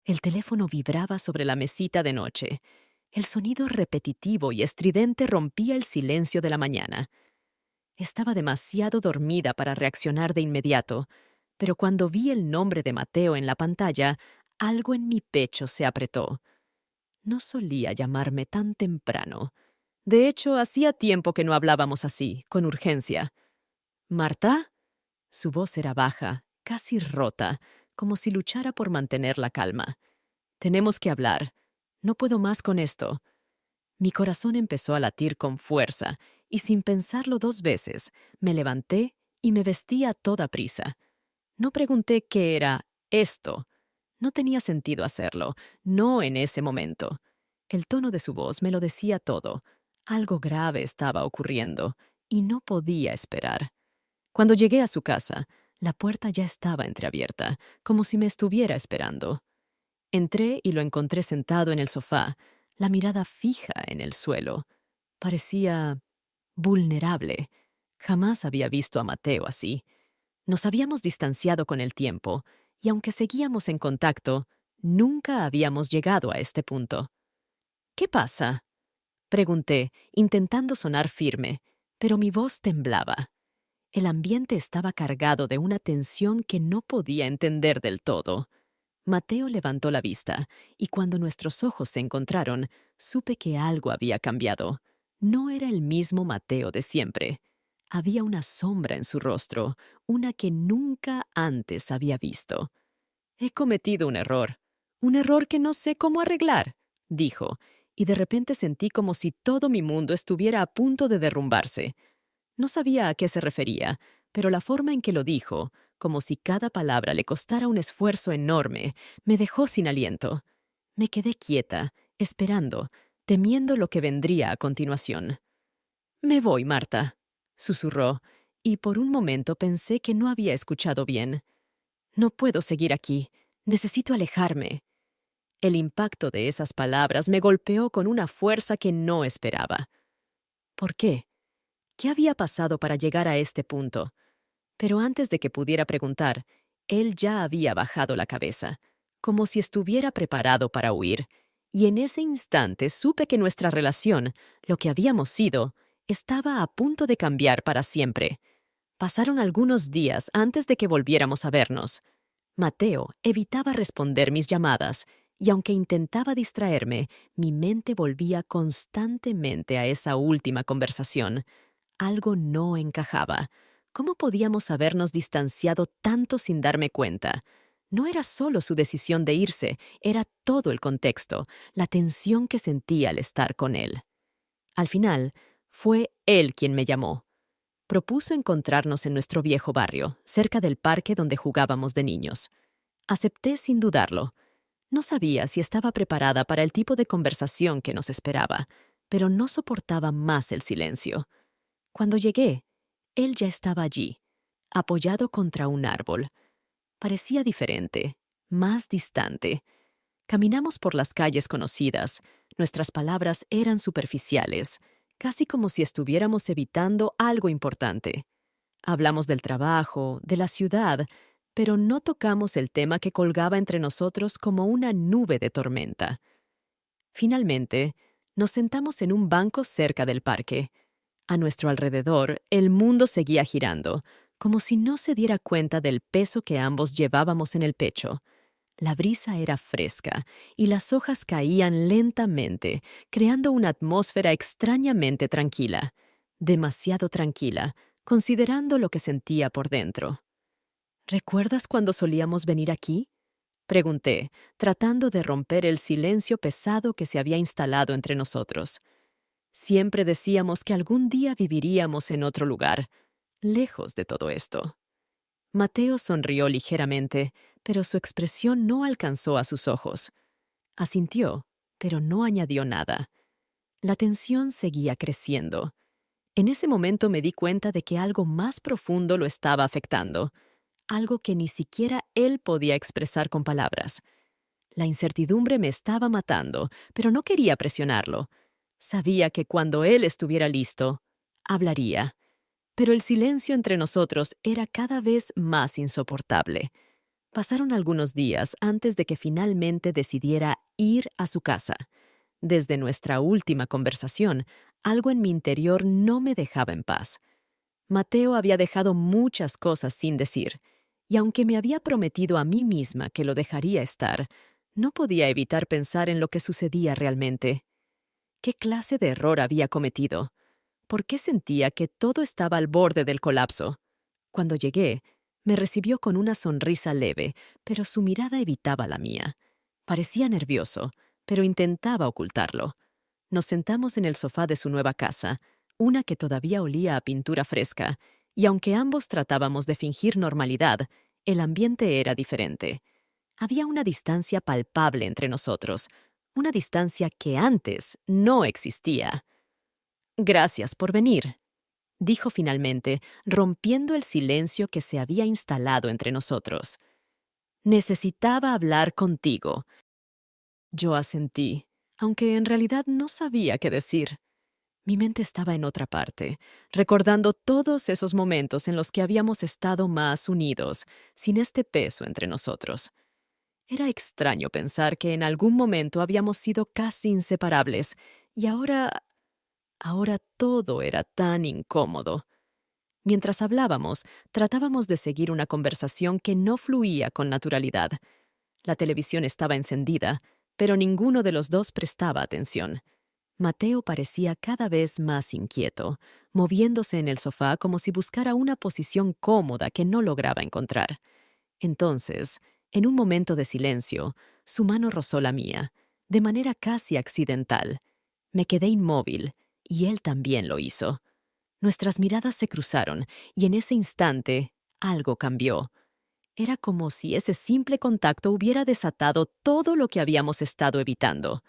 El teléfono vibraba sobre la mesita de noche. El sonido repetitivo y estridente rompía el silencio de la mañana. Estaba demasiado dormida para reaccionar de inmediato, pero cuando vi el nombre de Mateo en la pantalla, algo en mi pecho se apretó. No solía llamarme tan temprano. De hecho, hacía tiempo que no hablábamos así, con urgencia. ¿Marta? Su voz era baja, casi rota, como si luchara por mantener la calma. Tenemos que hablar. No puedo más con esto. Mi corazón empezó a latir con fuerza, y sin pensarlo dos veces, me levanté y me vestí a toda prisa. No pregunté qué era esto. No tenía sentido hacerlo, no en ese momento. El tono de su voz me lo decía todo. Algo grave estaba ocurriendo, y no podía esperar. Cuando llegué a su casa, la puerta ya estaba entreabierta, como si me estuviera esperando. Entré y lo encontré sentado en el sofá, la mirada fija en el suelo. Parecía vulnerable. Jamás había visto a Mateo así. Nos habíamos distanciado con el tiempo, y aunque seguíamos en contacto, nunca habíamos llegado a este punto. ¿Qué pasa? Pregunté, intentando sonar firme, pero mi voz temblaba. El ambiente estaba cargado de una tensión que no podía entender del todo. Mateo levantó la vista, y cuando nuestros ojos se encontraron, supe que algo había cambiado. No era el mismo Mateo de siempre. Había una sombra en su rostro, una que nunca antes había visto. He cometido un error que no sé cómo arreglar, dijo, y de repente sentí como si todo mi mundo estuviera a punto de derrumbarse. No sabía a qué se refería, pero la forma en que lo dijo, como si cada palabra le costara un esfuerzo enorme, me dejó sin aliento. Me quedé quieta, esperando, temiendo lo que vendría a continuación. «Me voy, Marta», susurró, y por un momento pensé que no había escuchado bien. «No puedo seguir aquí. Necesito alejarme». El impacto de esas palabras me golpeó con una fuerza que no esperaba. ¿Por qué? ¿Qué había pasado para llegar a este punto? Pero antes de que pudiera preguntar, él ya había bajado la cabeza, como si estuviera preparado para huir, y en ese instante supe que nuestra relación, lo que habíamos sido, estaba a punto de cambiar para siempre. Pasaron algunos días antes de que volviéramos a vernos. Mateo evitaba responder mis llamadas, y aunque intentaba distraerme, mi mente volvía constantemente a esa última conversación. Algo no encajaba. ¿Cómo podíamos habernos distanciado tanto sin darme cuenta? No era solo su decisión de irse, era todo el contexto, la tensión que sentía al estar con él. Al final, fue él quien me llamó. Propuso encontrarnos en nuestro viejo barrio, cerca del parque donde jugábamos de niños. Acepté sin dudarlo. No sabía si estaba preparada para el tipo de conversación que nos esperaba, pero no soportaba más el silencio. Cuando llegué, él ya estaba allí, apoyado contra un árbol. Parecía diferente, más distante. Caminamos por las calles conocidas. Nuestras palabras eran superficiales, casi como si estuviéramos evitando algo importante. Hablamos del trabajo, de la ciudad, pero no tocamos el tema que colgaba entre nosotros como una nube de tormenta. Finalmente, nos sentamos en un banco cerca del parque. A nuestro alrededor, el mundo seguía girando, como si no se diera cuenta del peso que ambos llevábamos en el pecho. La brisa era fresca y las hojas caían lentamente, creando una atmósfera extrañamente tranquila, demasiado tranquila, considerando lo que sentía por dentro. ¿Recuerdas cuando solíamos venir aquí? Pregunté, tratando de romper el silencio pesado que se había instalado entre nosotros. Siempre decíamos que algún día viviríamos en otro lugar, lejos de todo esto. Mateo sonrió ligeramente, pero su expresión no alcanzó a sus ojos. Asintió, pero no añadió nada. La tensión seguía creciendo. En ese momento me di cuenta de que algo más profundo lo estaba afectando, algo que ni siquiera él podía expresar con palabras. La incertidumbre me estaba matando, pero no quería presionarlo. Sabía que cuando él estuviera listo, hablaría. Pero el silencio entre nosotros era cada vez más insoportable. Pasaron algunos días antes de que finalmente decidiera ir a su casa. Desde nuestra última conversación, algo en mi interior no me dejaba en paz. Mateo había dejado muchas cosas sin decir, y aunque me había prometido a mí misma que lo dejaría estar, no podía evitar pensar en lo que sucedía realmente. ¿Qué clase de error había cometido? ¿Por qué sentía que todo estaba al borde del colapso? Cuando llegué, me recibió con una sonrisa leve, pero su mirada evitaba la mía. Parecía nervioso, pero intentaba ocultarlo. Nos sentamos en el sofá de su nueva casa, una que todavía olía a pintura fresca, y aunque ambos tratábamos de fingir normalidad, el ambiente era diferente. Había una distancia palpable entre nosotros, una distancia que antes no existía. Gracias por venir, dijo finalmente, rompiendo el silencio que se había instalado entre nosotros. Necesitaba hablar contigo. Yo asentí, aunque en realidad no sabía qué decir. Mi mente estaba en otra parte, recordando todos esos momentos en los que habíamos estado más unidos, sin este peso entre nosotros. Era extraño pensar que en algún momento habíamos sido casi inseparables, y ahora todo era tan incómodo. Mientras hablábamos, tratábamos de seguir una conversación que no fluía con naturalidad. La televisión estaba encendida, pero ninguno de los dos prestaba atención. Mateo parecía cada vez más inquieto, moviéndose en el sofá como si buscara una posición cómoda que no lograba encontrar. Entonces, en un momento de silencio, su mano rozó la mía, de manera casi accidental. Me quedé inmóvil, y él también lo hizo. Nuestras miradas se cruzaron, y en ese instante algo cambió. Era como si ese simple contacto hubiera desatado todo lo que habíamos estado evitando.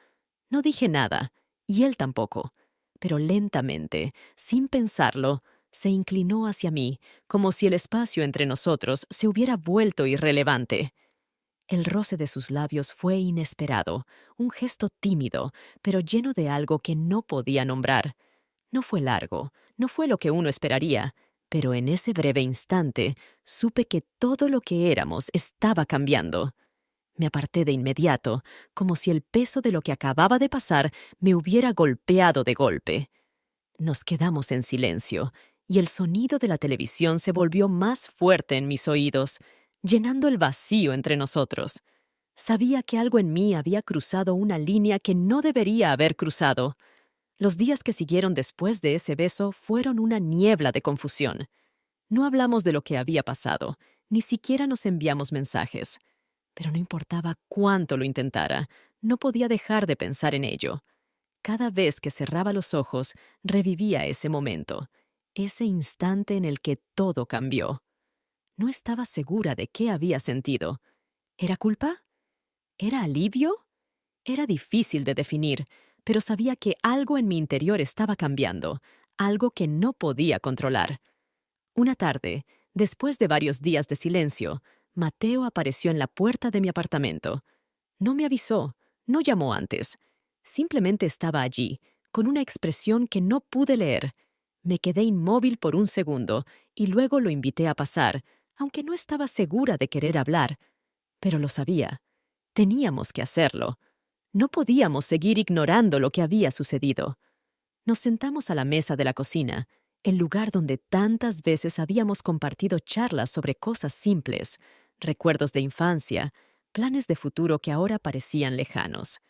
No dije nada, y él tampoco, pero lentamente, sin pensarlo, se inclinó hacia mí, como si el espacio entre nosotros se hubiera vuelto irrelevante. El roce de sus labios fue inesperado, un gesto tímido, pero lleno de algo que no podía nombrar. No fue largo, no fue lo que uno esperaría, pero en ese breve instante supe que todo lo que éramos estaba cambiando. Me aparté de inmediato, como si el peso de lo que acababa de pasar me hubiera golpeado de golpe. Nos quedamos en silencio, y el sonido de la televisión se volvió más fuerte en mis oídos, llenando el vacío entre nosotros. Sabía que algo en mí había cruzado una línea que no debería haber cruzado. Los días que siguieron después de ese beso fueron una niebla de confusión. No hablamos de lo que había pasado, ni siquiera nos enviamos mensajes. Pero no importaba cuánto lo intentara, no podía dejar de pensar en ello. Cada vez que cerraba los ojos, revivía ese momento, ese instante en el que todo cambió. No estaba segura de qué había sentido. ¿Era culpa? ¿Era alivio? Era difícil de definir, pero sabía que algo en mi interior estaba cambiando, algo que no podía controlar. Una tarde, después de varios días de silencio, Mateo apareció en la puerta de mi apartamento. No me avisó, no llamó antes. Simplemente estaba allí, con una expresión que no pude leer. Me quedé inmóvil por un segundo y luego lo invité a pasar, aunque no estaba segura de querer hablar. Pero lo sabía. Teníamos que hacerlo. No podíamos seguir ignorando lo que había sucedido. Nos sentamos a la mesa de la cocina, el lugar donde tantas veces habíamos compartido charlas sobre cosas simples, recuerdos de infancia, planes de futuro que ahora parecían lejanos.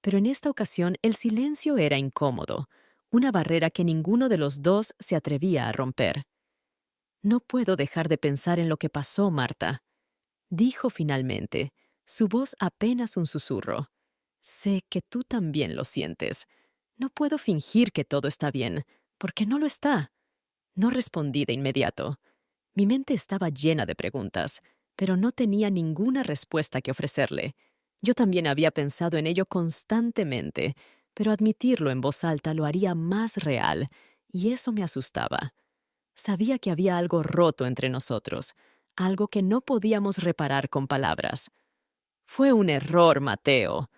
Pero en esta ocasión el silencio era incómodo, una barrera que ninguno de los dos se atrevía a romper. No puedo dejar de pensar en lo que pasó, Marta, dijo finalmente, su voz apenas un susurro. Sé que tú también lo sientes. No puedo fingir que todo está bien, porque no lo está. No respondí de inmediato. Mi mente estaba llena de preguntas, pero no tenía ninguna respuesta que ofrecerle. Yo también había pensado en ello constantemente, pero admitirlo en voz alta lo haría más real, y eso me asustaba. Sabía que había algo roto entre nosotros, algo que no podíamos reparar con palabras. Fue un error, Mateo,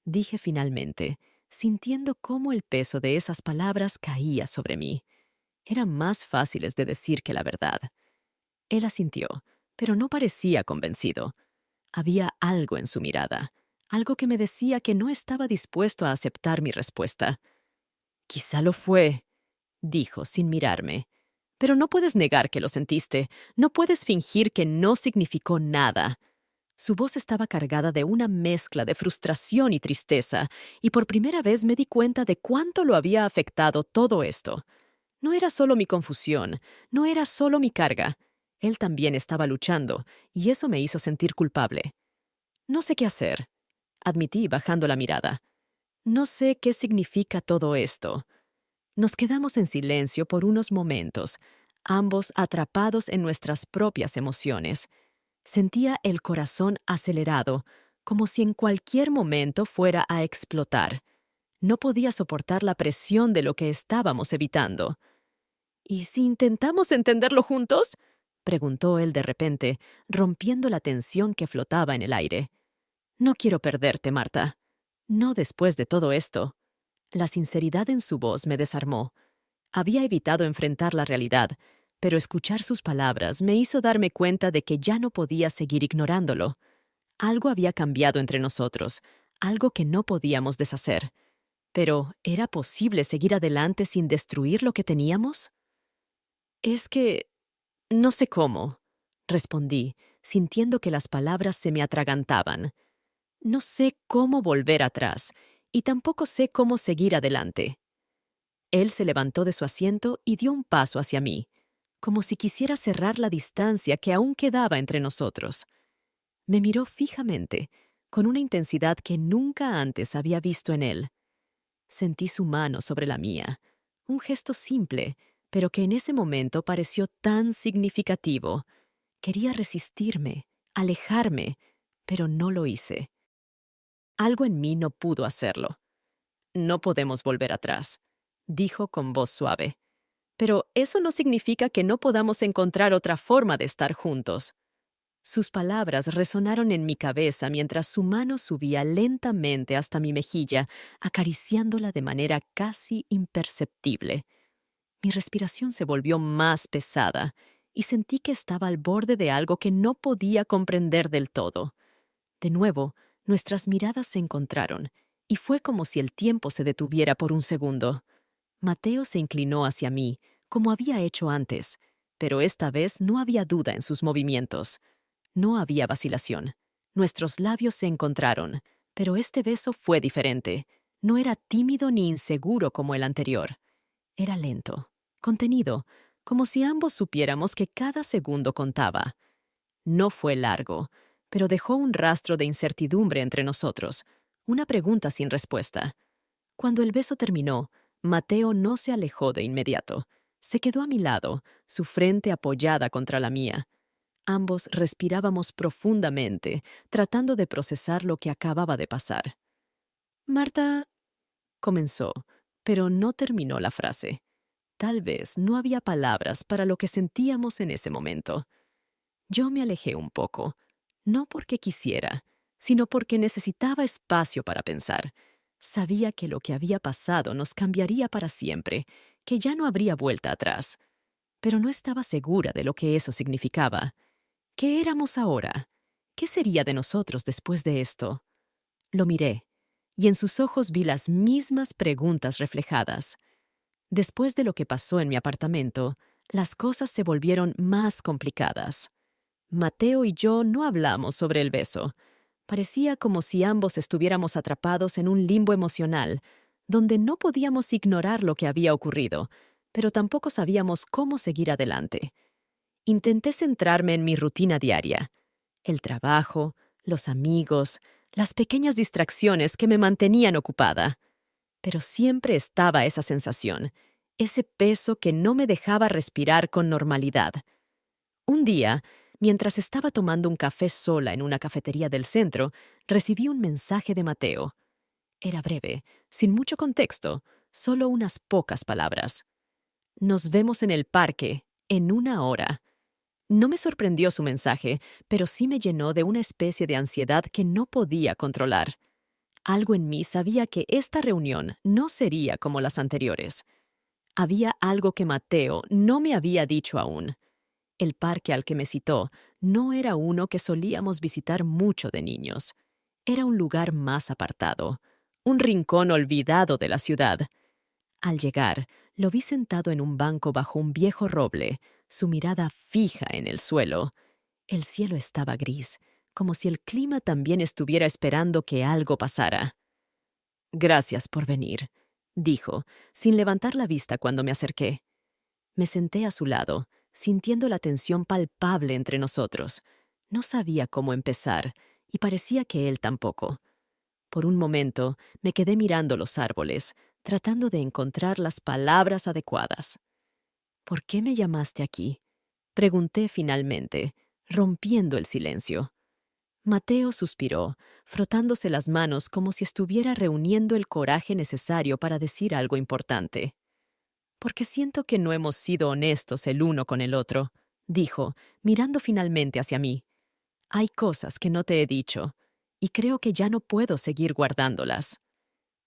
dije finalmente, sintiendo cómo el peso de esas palabras caía sobre mí. Eran más fáciles de decir que la verdad. Él asintió, pero no parecía convencido. Había algo en su mirada, algo que me decía que no estaba dispuesto a aceptar mi respuesta. Quizá lo fue, dijo sin mirarme. Pero no puedes negar que lo sentiste, no puedes fingir que no significó nada. Su voz estaba cargada de una mezcla de frustración y tristeza, y por primera vez me di cuenta de cuánto lo había afectado todo esto. No era solo mi confusión, no era solo mi carga. Él también estaba luchando, y eso me hizo sentir culpable. No sé qué hacer, admití bajando la mirada. No sé qué significa todo esto. Nos quedamos en silencio por unos momentos, ambos atrapados en nuestras propias emociones. Sentía el corazón acelerado, como si en cualquier momento fuera a explotar. No podía soportar la presión de lo que estábamos evitando. ¿Y si intentamos entenderlo juntos? Preguntó él de repente, rompiendo la tensión que flotaba en el aire. No quiero perderte, Marta. No después de todo esto. La sinceridad en su voz me desarmó. Había evitado enfrentar la realidad, pero escuchar sus palabras me hizo darme cuenta de que ya no podía seguir ignorándolo. Algo había cambiado entre nosotros, algo que no podíamos deshacer. Pero, ¿era posible seguir adelante sin destruir lo que teníamos? Es que no sé cómo, respondí, sintiendo que las palabras se me atragantaban. No sé cómo volver atrás, y tampoco sé cómo seguir adelante. Él se levantó de su asiento y dio un paso hacia mí, como si quisiera cerrar la distancia que aún quedaba entre nosotros. Me miró fijamente, con una intensidad que nunca antes había visto en él. Sentí su mano sobre la mía, un gesto simple, pero que en ese momento pareció tan significativo. Quería resistirme, alejarme, pero no lo hice. Algo en mí no pudo hacerlo. No podemos volver atrás, dijo con voz suave. Pero eso no significa que no podamos encontrar otra forma de estar juntos. Sus palabras resonaron en mi cabeza mientras su mano subía lentamente hasta mi mejilla, acariciándola de manera casi imperceptible. Mi respiración se volvió más pesada y sentí que estaba al borde de algo que no podía comprender del todo. De nuevo, nuestras miradas se encontraron, y fue como si el tiempo se detuviera por un segundo. Mateo se inclinó hacia mí, como había hecho antes, pero esta vez no había duda en sus movimientos. No había vacilación. Nuestros labios se encontraron, pero este beso fue diferente. No era tímido ni inseguro como el anterior. Era lento, contenido, como si ambos supiéramos que cada segundo contaba. No fue largo, pero dejó un rastro de incertidumbre entre nosotros, una pregunta sin respuesta. Cuando el beso terminó, Mateo no se alejó de inmediato. Se quedó a mi lado, su frente apoyada contra la mía. Ambos respirábamos profundamente, tratando de procesar lo que acababa de pasar. Marta comenzó, pero no terminó la frase. Tal vez no había palabras para lo que sentíamos en ese momento. Yo me alejé un poco, no porque quisiera, sino porque necesitaba espacio para pensar. Sabía que lo que había pasado nos cambiaría para siempre, que ya no habría vuelta atrás. Pero no estaba segura de lo que eso significaba. ¿Qué éramos ahora? ¿Qué sería de nosotros después de esto? Lo miré, y en sus ojos vi las mismas preguntas reflejadas. Después de lo que pasó en mi apartamento, las cosas se volvieron más complicadas. Mateo y yo no hablamos sobre el beso. Parecía como si ambos estuviéramos atrapados en un limbo emocional, donde no podíamos ignorar lo que había ocurrido, pero tampoco sabíamos cómo seguir adelante. Intenté centrarme en mi rutina diaria, el trabajo, los amigos, las pequeñas distracciones que me mantenían ocupada. Pero siempre estaba esa sensación, ese peso que no me dejaba respirar con normalidad. Un día, mientras estaba tomando un café sola en una cafetería del centro, recibí un mensaje de Mateo. Era breve, sin mucho contexto, solo unas pocas palabras. Nos vemos en el parque, en 1 hora. No me sorprendió su mensaje, pero sí me llenó de una especie de ansiedad que no podía controlar. Algo en mí sabía que esta reunión no sería como las anteriores. Había algo que Mateo no me había dicho aún. El parque al que me citó no era uno que solíamos visitar mucho de niños. Era un lugar más apartado, un rincón olvidado de la ciudad. Al llegar, lo vi sentado en un banco bajo un viejo roble, su mirada fija en el suelo. El cielo estaba gris, como si el clima también estuviera esperando que algo pasara. «Gracias por venir», dijo, sin levantar la vista cuando me acerqué. Me senté a su lado, sintiendo la tensión palpable entre nosotros. No sabía cómo empezar, y parecía que él tampoco. Por un momento me quedé mirando los árboles, tratando de encontrar las palabras adecuadas. «¿Por qué me llamaste aquí?», pregunté finalmente, rompiendo el silencio. Mateo suspiró, frotándose las manos como si estuviera reuniendo el coraje necesario para decir algo importante. «Porque siento que no hemos sido honestos el uno con el otro», dijo, mirando finalmente hacia mí. «Hay cosas que no te he dicho, y creo que ya no puedo seguir guardándolas».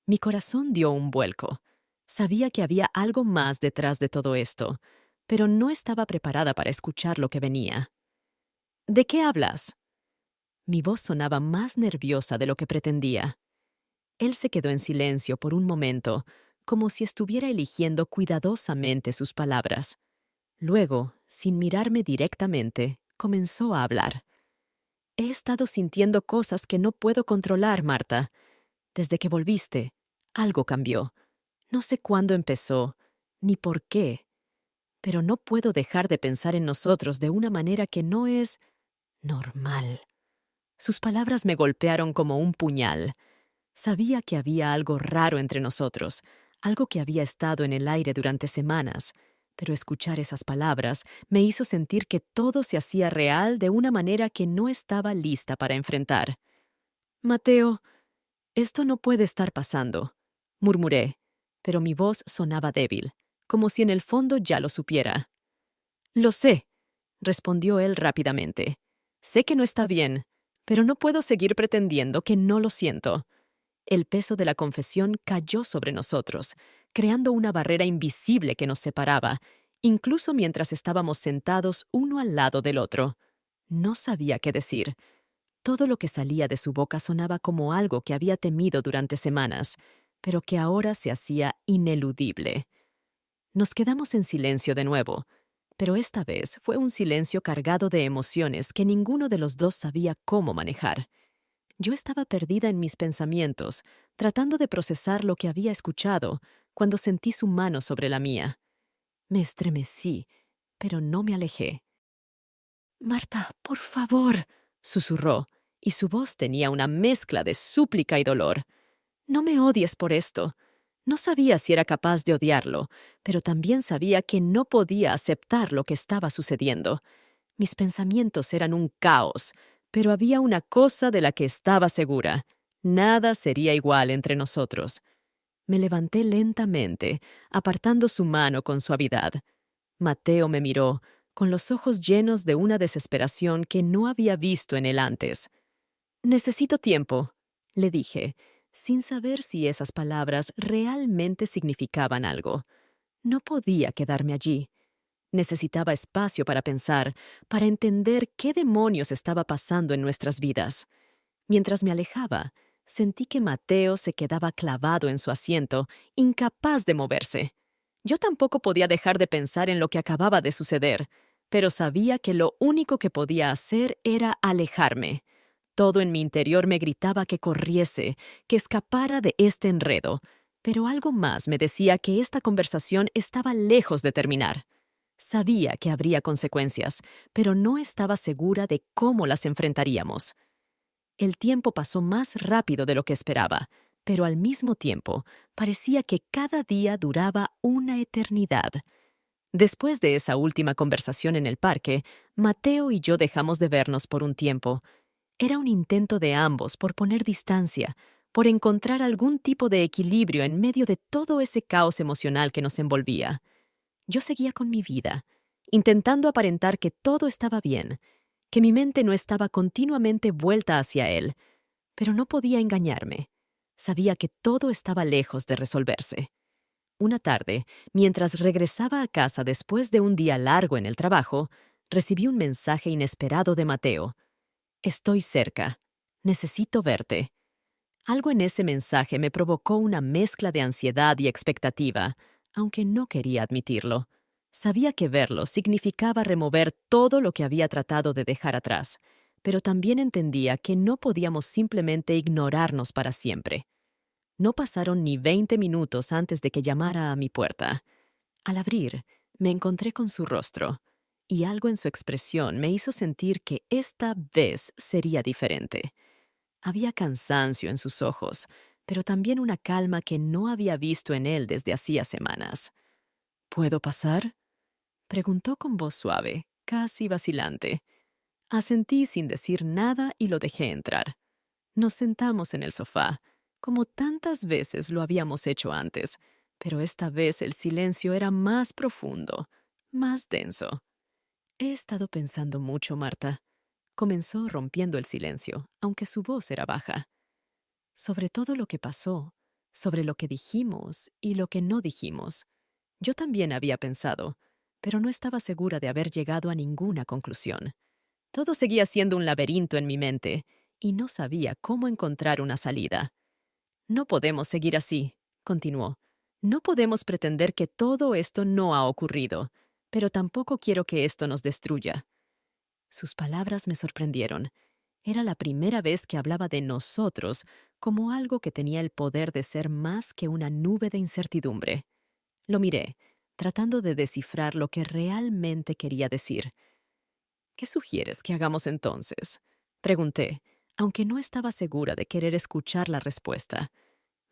Mi corazón dio un vuelco. Sabía que había algo más detrás de todo esto, pero no estaba preparada para escuchar lo que venía. «¿De qué hablas?». Mi voz sonaba más nerviosa de lo que pretendía. Él se quedó en silencio por un momento, como si estuviera eligiendo cuidadosamente sus palabras. Luego, sin mirarme directamente, comenzó a hablar. «He estado sintiendo cosas que no puedo controlar, Marta. Desde que volviste, algo cambió. No sé cuándo empezó, ni por qué, pero no puedo dejar de pensar en nosotros de una manera que no es normal». Sus palabras me golpearon como un puñal. Sabía que había algo raro entre nosotros, algo que había estado en el aire durante semanas, pero escuchar esas palabras me hizo sentir que todo se hacía real de una manera que no estaba lista para enfrentar. «Mateo, esto no puede estar pasando», murmuré, pero mi voz sonaba débil, como si en el fondo ya lo supiera. «Lo sé», respondió él rápidamente. «Sé que no está bien, pero no puedo seguir pretendiendo que no lo siento». El peso de la confesión cayó sobre nosotros, creando una barrera invisible que nos separaba, incluso mientras estábamos sentados uno al lado del otro. No sabía qué decir. Todo lo que salía de su boca sonaba como algo que había temido durante semanas, pero que ahora se hacía ineludible. Nos quedamos en silencio de nuevo, pero esta vez fue un silencio cargado de emociones que ninguno de los dos sabía cómo manejar. Yo estaba perdida en mis pensamientos, tratando de procesar lo que había escuchado, cuando sentí su mano sobre la mía. Me estremecí, pero no me alejé. «Marta, por favor», susurró, y su voz tenía una mezcla de súplica y dolor. «No me odies por esto». No sabía si era capaz de odiarlo, pero también sabía que no podía aceptar lo que estaba sucediendo. Mis pensamientos eran un caos, pero había una cosa de la que estaba segura: nada sería igual entre nosotros. Me levanté lentamente, apartando su mano con suavidad. Mateo me miró, con los ojos llenos de una desesperación que no había visto en él antes. «Necesito tiempo», le dije, sin saber si esas palabras realmente significaban algo. No podía quedarme allí. Necesitaba espacio para pensar, para entender qué demonios estaba pasando en nuestras vidas. Mientras me alejaba, sentí que Mateo se quedaba clavado en su asiento, incapaz de moverse. Yo tampoco podía dejar de pensar en lo que acababa de suceder, pero sabía que lo único que podía hacer era alejarme. Todo en mi interior me gritaba que corriese, que escapara de este enredo, pero algo más me decía que esta conversación estaba lejos de terminar. Sabía que habría consecuencias, pero no estaba segura de cómo las enfrentaríamos. El tiempo pasó más rápido de lo que esperaba, pero al mismo tiempo parecía que cada día duraba una eternidad. Después de esa última conversación en el parque, Mateo y yo dejamos de vernos por un tiempo. Era un intento de ambos por poner distancia, por encontrar algún tipo de equilibrio en medio de todo ese caos emocional que nos envolvía. Yo seguía con mi vida, intentando aparentar que todo estaba bien, que mi mente no estaba continuamente vuelta hacia él, pero no podía engañarme. Sabía que todo estaba lejos de resolverse. Una tarde, mientras regresaba a casa después de un día largo en el trabajo, recibí un mensaje inesperado de Mateo. Estoy cerca. Necesito verte. Algo en ese mensaje me provocó una mezcla de ansiedad y expectativa, aunque no quería admitirlo. Sabía que verlo significaba remover todo lo que había tratado de dejar atrás, pero también entendía que no podíamos simplemente ignorarnos para siempre. No pasaron ni 20 minutos antes de que llamara a mi puerta. Al abrir, me encontré con su rostro, y algo en su expresión me hizo sentir que esta vez sería diferente. Había cansancio en sus ojos, pero también una calma que no había visto en él desde hacía semanas. ¿Puedo pasar? Preguntó con voz suave, casi vacilante. Asentí sin decir nada y lo dejé entrar. Nos sentamos en el sofá, como tantas veces lo habíamos hecho antes, pero esta vez el silencio era más profundo, más denso. He estado pensando mucho, Marta. Comenzó rompiendo el silencio, aunque su voz era baja. Sobre todo lo que pasó, sobre lo que dijimos y lo que no dijimos. Yo también había pensado, pero no estaba segura de haber llegado a ninguna conclusión. Todo seguía siendo un laberinto en mi mente, y no sabía cómo encontrar una salida. No podemos seguir así, continuó. No podemos pretender que todo esto no ha ocurrido, pero tampoco quiero que esto nos destruya. Sus palabras me sorprendieron. Era la primera vez que hablaba de nosotros como algo que tenía el poder de ser más que una nube de incertidumbre. Lo miré, tratando de descifrar lo que realmente quería decir. ¿Qué sugieres que hagamos entonces? Pregunté, aunque no estaba segura de querer escuchar la respuesta.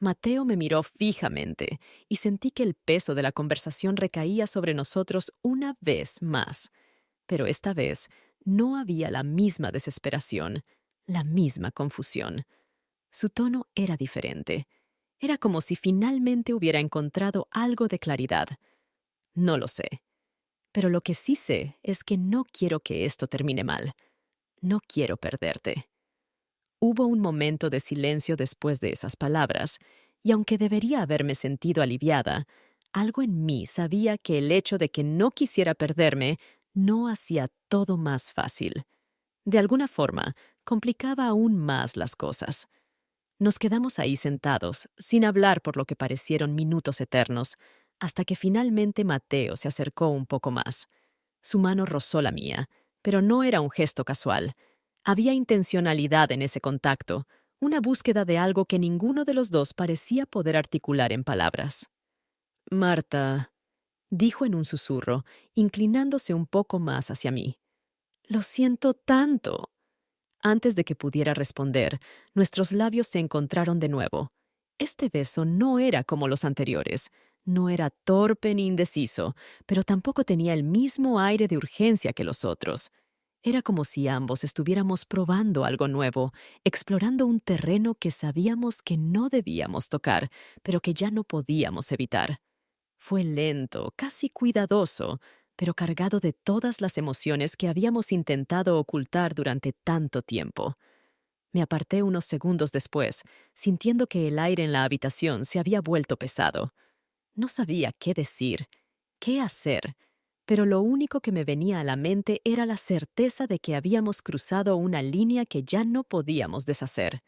Mateo me miró fijamente y sentí que el peso de la conversación recaía sobre nosotros una vez más. Pero esta vez no había la misma desesperación, la misma confusión. Su tono era diferente. Era como si finalmente hubiera encontrado algo de claridad. No lo sé. Pero lo que sí sé es que no quiero que esto termine mal. No quiero perderte. Hubo un momento de silencio después de esas palabras, y aunque debería haberme sentido aliviada, algo en mí sabía que el hecho de que no quisiera perderme no hacía todo más fácil. De alguna forma, complicaba aún más las cosas. Nos quedamos ahí sentados, sin hablar por lo que parecieron minutos eternos, hasta que finalmente Mateo se acercó un poco más. Su mano rozó la mía, pero no era un gesto casual. Había intencionalidad en ese contacto, una búsqueda de algo que ninguno de los dos parecía poder articular en palabras. Marta, dijo en un susurro, inclinándose un poco más hacia mí. Lo siento tanto. Antes de que pudiera responder, nuestros labios se encontraron de nuevo. Este beso no era como los anteriores. No era torpe ni indeciso, pero tampoco tenía el mismo aire de urgencia que los otros. Era como si ambos estuviéramos probando algo nuevo, explorando un terreno que sabíamos que no debíamos tocar, pero que ya no podíamos evitar. Fue lento, casi cuidadoso, pero cargado de todas las emociones que habíamos intentado ocultar durante tanto tiempo. Me aparté unos segundos después, sintiendo que el aire en la habitación se había vuelto pesado. No sabía qué decir, qué hacer, pero lo único que me venía a la mente era la certeza de que habíamos cruzado una línea que ya no podíamos deshacer.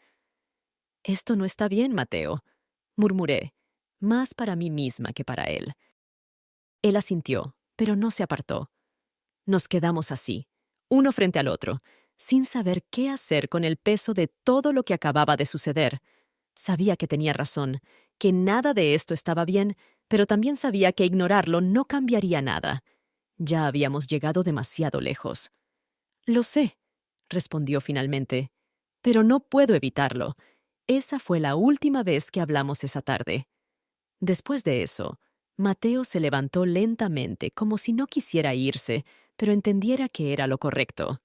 «Esto no está bien, Mateo», murmuré, más para mí misma que para él. Él asintió, pero no se apartó. Nos quedamos así, uno frente al otro, sin saber qué hacer con el peso de todo lo que acababa de suceder. Sabía que tenía razón, que nada de esto estaba bien, pero también sabía que ignorarlo no cambiaría nada. Ya habíamos llegado demasiado lejos. «Lo sé», respondió finalmente, «pero no puedo evitarlo. Esa fue la última vez que hablamos esa tarde». Después de eso, Mateo se levantó lentamente, como si no quisiera irse, pero entendiera que era lo correcto.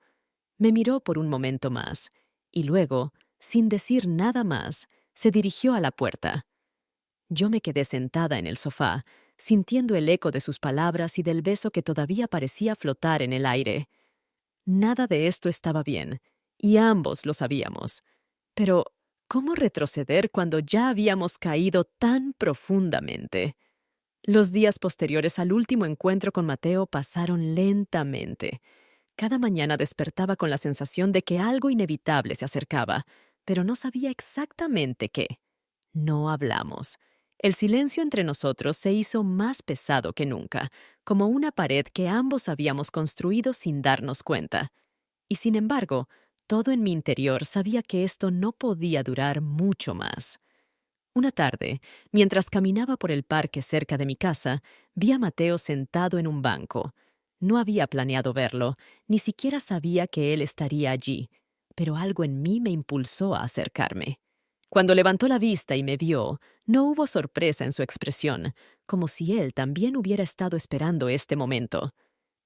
Me miró por un momento más, y luego, sin decir nada más, se dirigió a la puerta. Yo me quedé sentada en el sofá, sintiendo el eco de sus palabras y del beso que todavía parecía flotar en el aire. Nada de esto estaba bien, y ambos lo sabíamos. Pero, ¿cómo retroceder cuando ya habíamos caído tan profundamente? Los días posteriores al último encuentro con Mateo pasaron lentamente. Cada mañana despertaba con la sensación de que algo inevitable se acercaba, pero no sabía exactamente qué. No hablamos. El silencio entre nosotros se hizo más pesado que nunca, como una pared que ambos habíamos construido sin darnos cuenta. Y sin embargo, todo en mi interior sabía que esto no podía durar mucho más. Una tarde, mientras caminaba por el parque cerca de mi casa, vi a Mateo sentado en un banco. No había planeado verlo, ni siquiera sabía que él estaría allí, pero algo en mí me impulsó a acercarme. Cuando levantó la vista y me vio, no hubo sorpresa en su expresión, como si él también hubiera estado esperando este momento.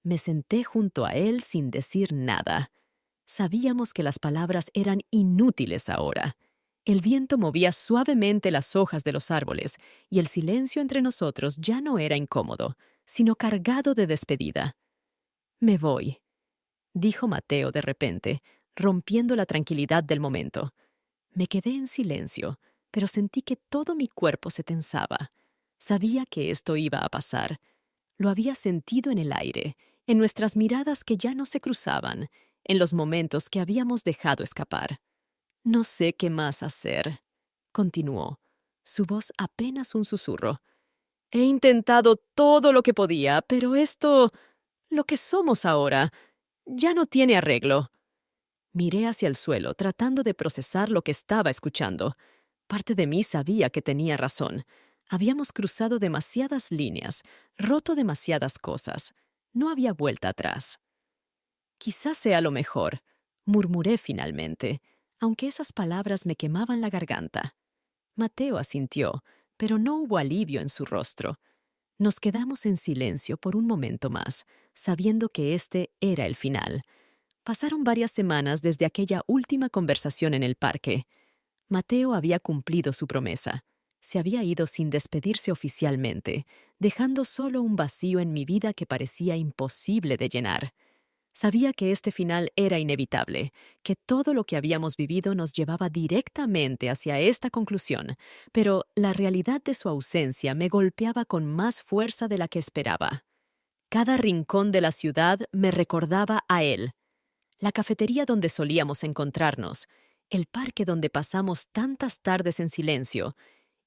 Me senté junto a él sin decir nada. Sabíamos que las palabras eran inútiles ahora. El viento movía suavemente las hojas de los árboles y el silencio entre nosotros ya no era incómodo, sino cargado de despedida. «Me voy», dijo Mateo de repente, rompiendo la tranquilidad del momento. Me quedé en silencio, pero sentí que todo mi cuerpo se tensaba. Sabía que esto iba a pasar. Lo había sentido en el aire, en nuestras miradas que ya no se cruzaban, en los momentos que habíamos dejado escapar. «No sé qué más hacer», continuó, su voz apenas un susurro. «He intentado todo lo que podía, pero esto, lo que somos ahora, ya no tiene arreglo». Miré hacia el suelo, tratando de procesar lo que estaba escuchando. Parte de mí sabía que tenía razón. Habíamos cruzado demasiadas líneas, roto demasiadas cosas. No había vuelta atrás. «Quizás sea lo mejor», murmuré finalmente, aunque esas palabras me quemaban la garganta. Mateo asintió, pero no hubo alivio en su rostro. Nos quedamos en silencio por un momento más, sabiendo que este era el final. Pasaron varias semanas desde aquella última conversación en el parque. Mateo había cumplido su promesa. Se había ido sin despedirse oficialmente, dejando solo un vacío en mi vida que parecía imposible de llenar. Sabía que este final era inevitable, que todo lo que habíamos vivido nos llevaba directamente hacia esta conclusión, pero la realidad de su ausencia me golpeaba con más fuerza de la que esperaba. Cada rincón de la ciudad me recordaba a él. La cafetería donde solíamos encontrarnos, el parque donde pasamos tantas tardes en silencio,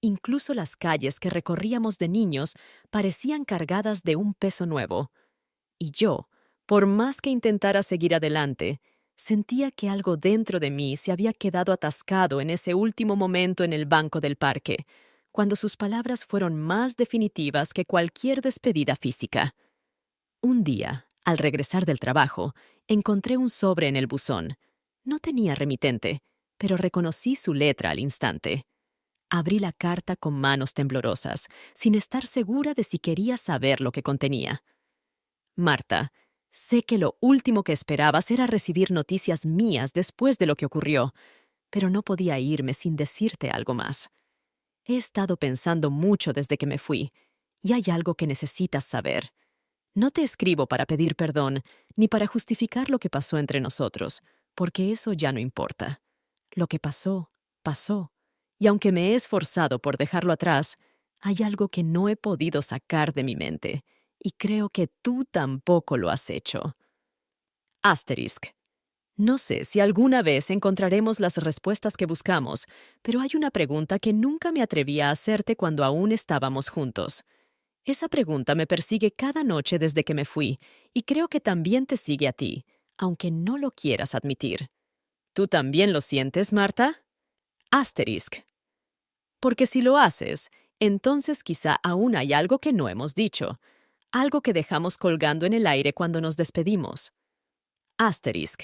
incluso las calles que recorríamos de niños parecían cargadas de un peso nuevo. Y yo, por más que intentara seguir adelante, sentía que algo dentro de mí se había quedado atascado en ese último momento en el banco del parque, cuando sus palabras fueron más definitivas que cualquier despedida física. Un día, al regresar del trabajo, encontré un sobre en el buzón. No tenía remitente, pero reconocí su letra al instante. Abrí la carta con manos temblorosas, sin estar segura de si quería saber lo que contenía. «Marta, sé que lo último que esperabas era recibir noticias mías después de lo que ocurrió, pero no podía irme sin decirte algo más. He estado pensando mucho desde que me fui, y hay algo que necesitas saber. No te escribo para pedir perdón, ni para justificar lo que pasó entre nosotros, porque eso ya no importa. Lo que pasó, pasó, y aunque me he esforzado por dejarlo atrás, hay algo que no he podido sacar de mi mente, y creo que tú tampoco lo has hecho. Asterisk. No sé si alguna vez encontraremos las respuestas que buscamos, pero hay una pregunta que nunca me atreví a hacerte cuando aún estábamos juntos. Esa pregunta me persigue cada noche desde que me fui, y creo que también te sigue a ti, aunque no lo quieras admitir. ¿Tú también lo sientes, Marta? Asterisk. Porque si lo haces, entonces quizá aún hay algo que no hemos dicho, algo que dejamos colgando en el aire cuando nos despedimos. Asterisk.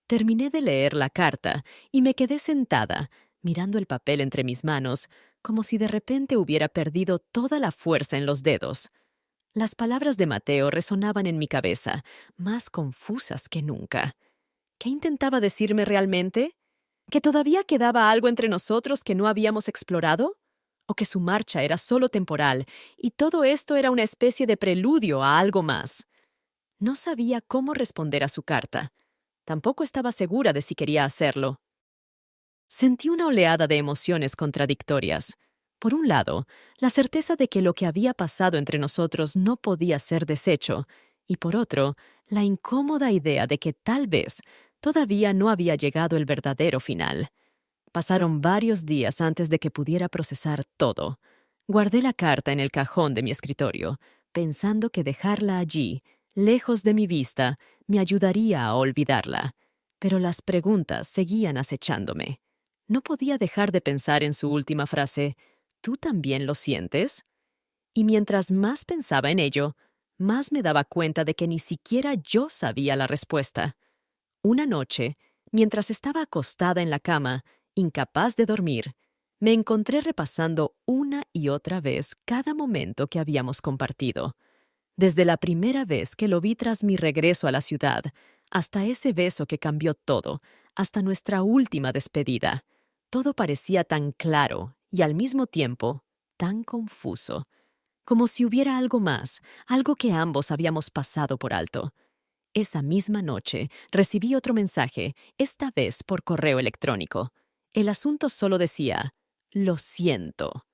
Terminé de leer la carta y me quedé sentada, mirando el papel entre mis manos, como si de repente hubiera perdido toda la fuerza en los dedos. Las palabras de Mateo resonaban en mi cabeza, más confusas que nunca. ¿Qué intentaba decirme realmente? ¿Que todavía quedaba algo entre nosotros que no habíamos explorado? ¿O que su marcha era solo temporal y todo esto era una especie de preludio a algo más? No sabía cómo responder a su carta. Tampoco estaba segura de si quería hacerlo. Sentí una oleada de emociones contradictorias. Por un lado, la certeza de que lo que había pasado entre nosotros no podía ser deshecho, y por otro, la incómoda idea de que tal vez todavía no había llegado el verdadero final. Pasaron varios días antes de que pudiera procesar todo. Guardé la carta en el cajón de mi escritorio, pensando que dejarla allí, lejos de mi vista, me ayudaría a olvidarla. Pero las preguntas seguían acechándome. No podía dejar de pensar en su última frase, ¿tú también lo sientes? Y mientras más pensaba en ello, más me daba cuenta de que ni siquiera yo sabía la respuesta. Una noche, mientras estaba acostada en la cama, incapaz de dormir, me encontré repasando una y otra vez cada momento que habíamos compartido. Desde la primera vez que lo vi tras mi regreso a la ciudad, hasta ese beso que cambió todo, hasta nuestra última despedida. Todo parecía tan claro y al mismo tiempo tan confuso, como si hubiera algo más, algo que ambos habíamos pasado por alto. Esa misma noche recibí otro mensaje, esta vez por correo electrónico. El asunto solo decía, lo siento.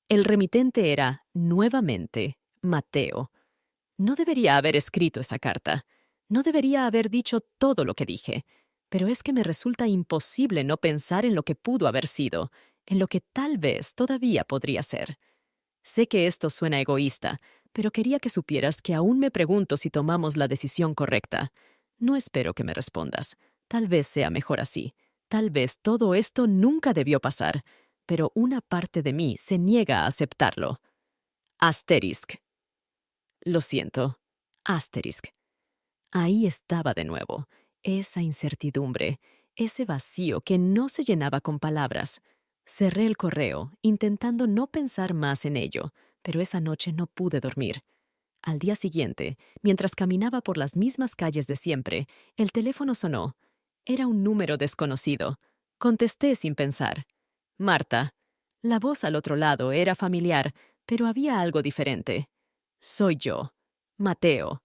El remitente era, nuevamente, Mateo. No debería haber escrito esa carta. No debería haber dicho todo lo que dije. Pero es que me resulta imposible no pensar en lo que pudo haber sido, en lo que tal vez todavía podría ser. Sé que esto suena egoísta, pero quería que supieras que aún me pregunto si tomamos la decisión correcta. No espero que me respondas. Tal vez sea mejor así. Tal vez todo esto nunca debió pasar, pero una parte de mí se niega a aceptarlo. Asterisk. Lo siento. Asterisk. Ahí estaba de nuevo, esa incertidumbre, ese vacío que no se llenaba con palabras. Cerré el correo, intentando no pensar más en ello, pero esa noche no pude dormir. Al día siguiente, mientras caminaba por las mismas calles de siempre, el teléfono sonó. Era un número desconocido. Contesté sin pensar. Marta. La voz al otro lado era familiar, pero había algo diferente. Soy yo. Mateo.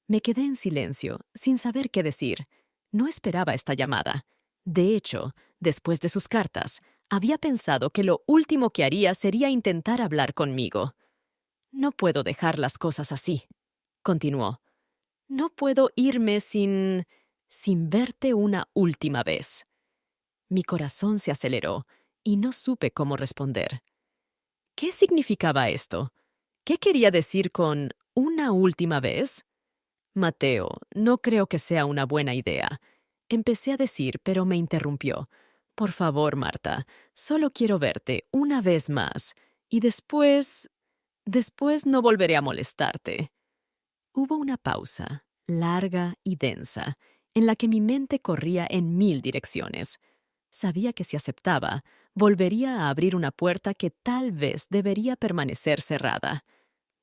Me quedé en silencio, sin saber qué decir. No esperaba esta llamada. De hecho, después de sus cartas, había pensado que lo último que haría sería intentar hablar conmigo. No puedo dejar las cosas así, continuó. No puedo irme sin verte una última vez. Mi corazón se aceleró y no supe cómo responder. ¿Qué significaba esto? ¿Qué quería decir con una última vez? Mateo, no creo que sea una buena idea. Empecé a decir, pero me interrumpió. Por favor, Marta, solo quiero verte una vez más. Y después no volveré a molestarte. Hubo una pausa, larga y densa, en la que mi mente corría en 1000 direcciones. Sabía que si aceptaba, volvería a abrir una puerta que tal vez debería permanecer cerrada.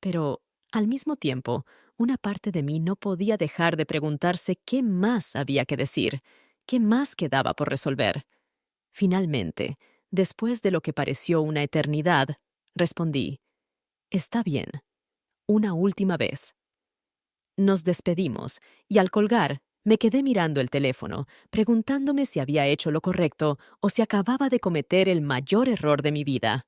Pero, al mismo tiempo, una parte de mí no podía dejar de preguntarse qué más había que decir, qué más quedaba por resolver. Finalmente, después de lo que pareció una eternidad, respondí, «Está bien. Una última vez». Nos despedimos, y al colgar, me quedé mirando el teléfono, preguntándome si había hecho lo correcto o si acababa de cometer el mayor error de mi vida.